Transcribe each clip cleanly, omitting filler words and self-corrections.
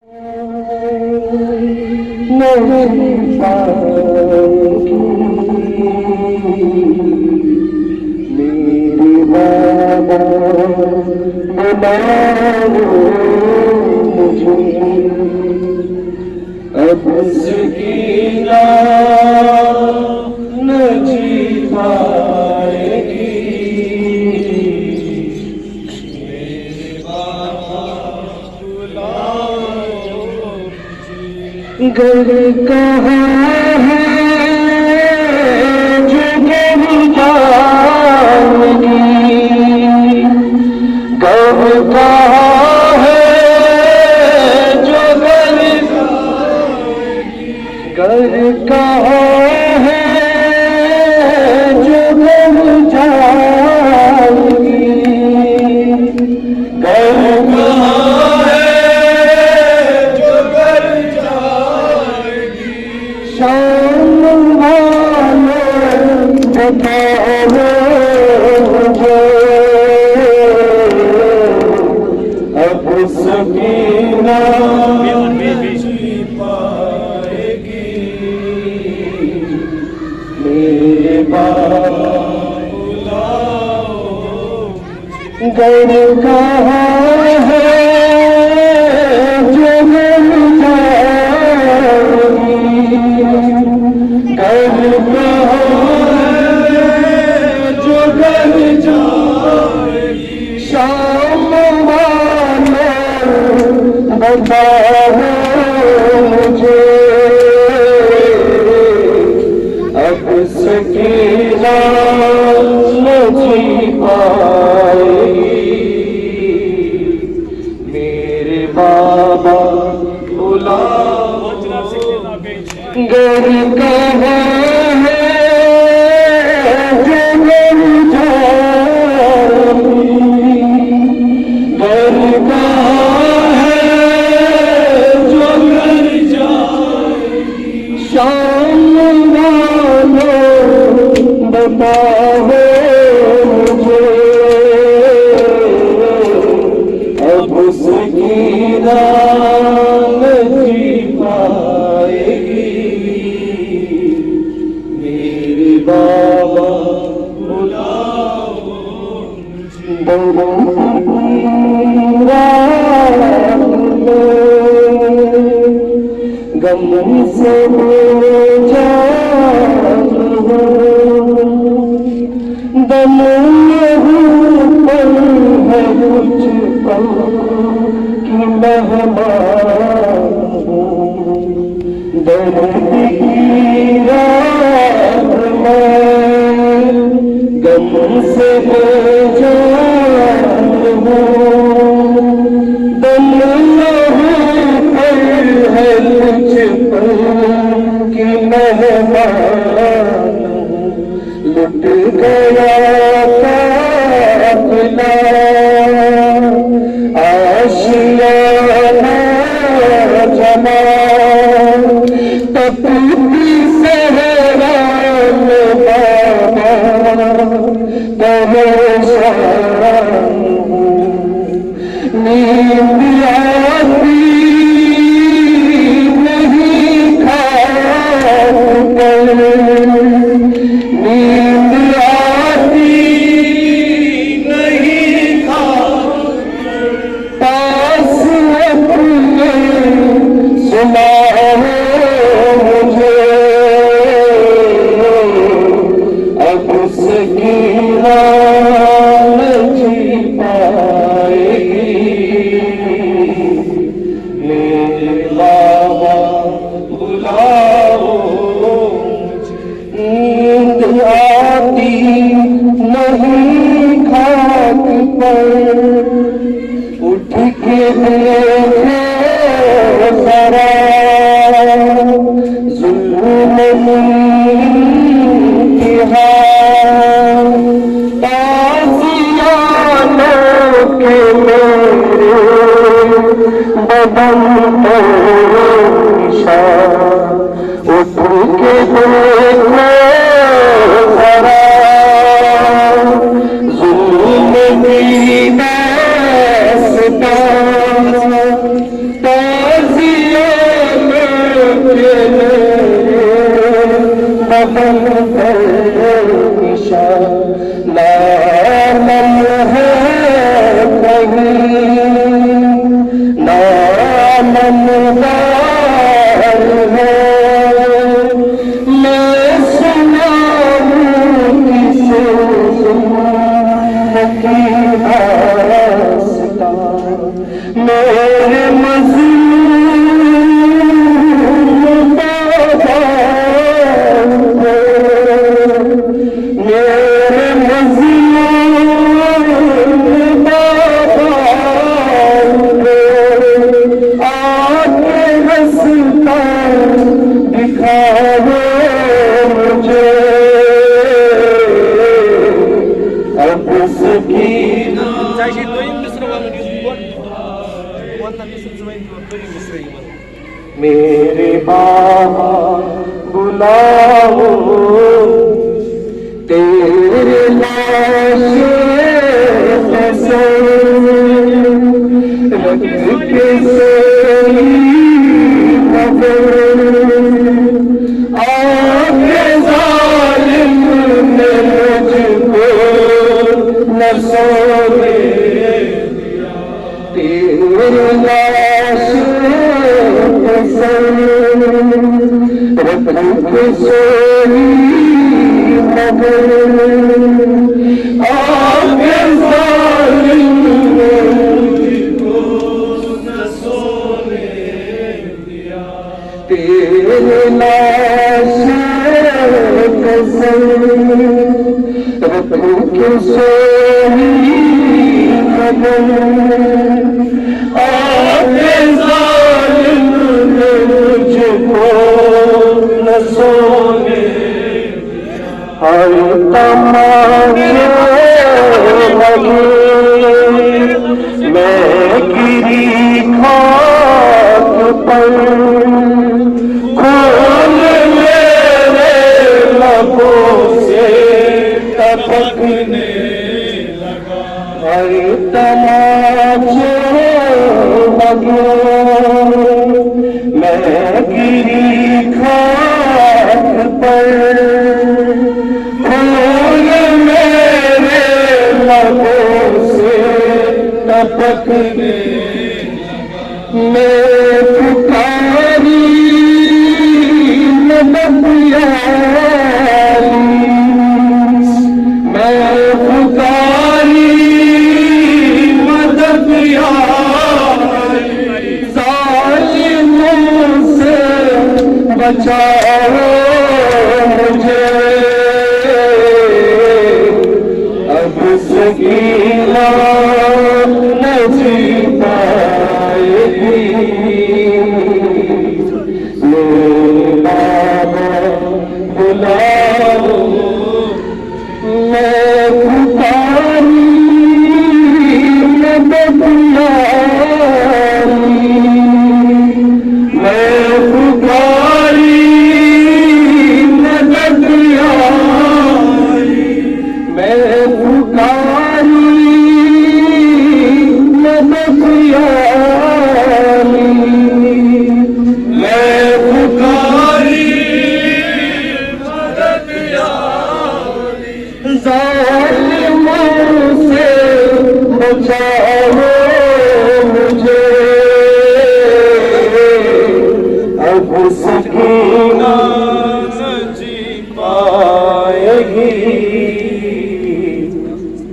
मेरे बाबा बुलाओ मुझे, अब सकीना न जी पाएगी। मेरे बाबा बुलाओ मुझे, घर कहाँ है जो घर जाएगी, घर कहाँ है जो घर जाएगी, घर कहाँ है जो घर जाएगी, घर कहाँ है जो घर जाएगी। शाम वाले बताओ मुझे, अब सकीना जी पाएगी। मेरे बाबा बुलाओ मुझे, घर कहाँ है जो घर जाएगी, घर कहाँ है जो घर जाएगी। शाम वाले बताओ मुझे, अब सकीना न जी पाएगी। मेरे बाबा बुलाओ, घर कहाँ है जो घर जाएगी, घर कहाँ है जो घर जाएगी। शाम वाले बताओ मुझे, अब सकीना न जी पाएगी। मेरे बाबा बुलाओ मुझे, गम से दम पर है कुछ पल की मेहमान हूँ, दर्द की रात में गम से बेजान हूँ, दम पर है कुछ पल की मेहमान हूँ। लुट गया काफिला आशियाना जमा, तपती सहरा में बाबा परेशान हूँ। नींद आती नहीं खाकर, नींद आती नहीं खाकर, पास अपने सुनाओ मुझे, अब सकीना न जी पाएगी। मेरे बाबा बुलाओ मुझे, नींद आती नहीं खाक पर, उठ के देखे जरा जुल्म ताज़ियानों के मेरे बदन पर निशान, उठ के देखे जरा जुल्म की दास्तां नामन है कहीं नामन दार है मैं सुनाऊं किसे की दास्तां मेरे मज़लूम बाबा मेरे मज़लूम बाबा आके रास्ता दिखाओ मुझे अब सकीना मेरे बाबा बुलाओ तेरे लाशे रख के सही खबर आगे जालिम ने मुझको न सोने तेरे लाशे रख के सही खबर आगे जालिम ने मुझको न सोने दिया तेरे लाशे कसम रख के सही खबर आगे जालिम ने मुझको न सोने हर तमाशे लगे मैं गिरी खाक पर खून मेरे लबों से टपकने लगा हर तमाशे लगे मैं गिरी खाक पर टपकने मैं पुकारी मदद यारी मैं पुकारी मदद यारी जालिमों से बचाओ मुझे अब सकीना सकीना जी पाएगी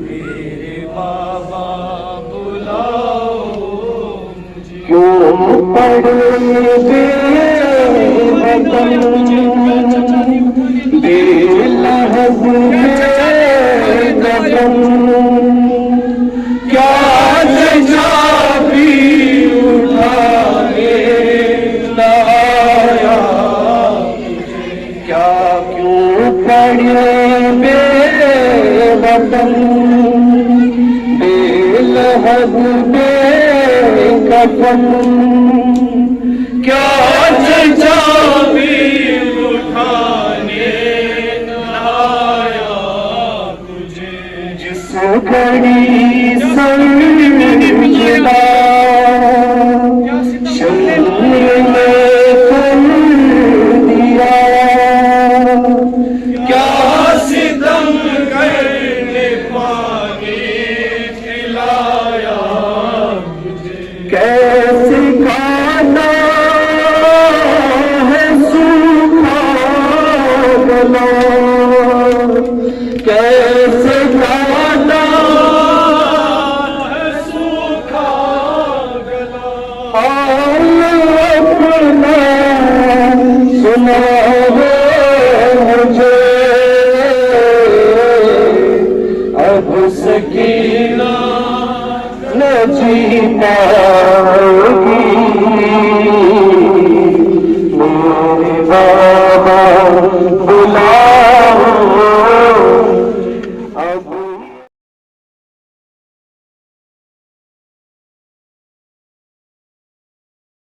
मेरे बाबा बुलाओ क्यों पड़े बेलहब गगन क्या सजा भी उठाए लाया क्या क्यों पड़े बेवतन बेलहब बेकफन क्या सजा भी उठाने लाया तुझे जिस घड़ी संजला शम्मे में तुम दिया क्या सितम कैसे जाना है सूखा गला, हाल अपना सुना है मुझे, अब सकीना न जी पाएगी।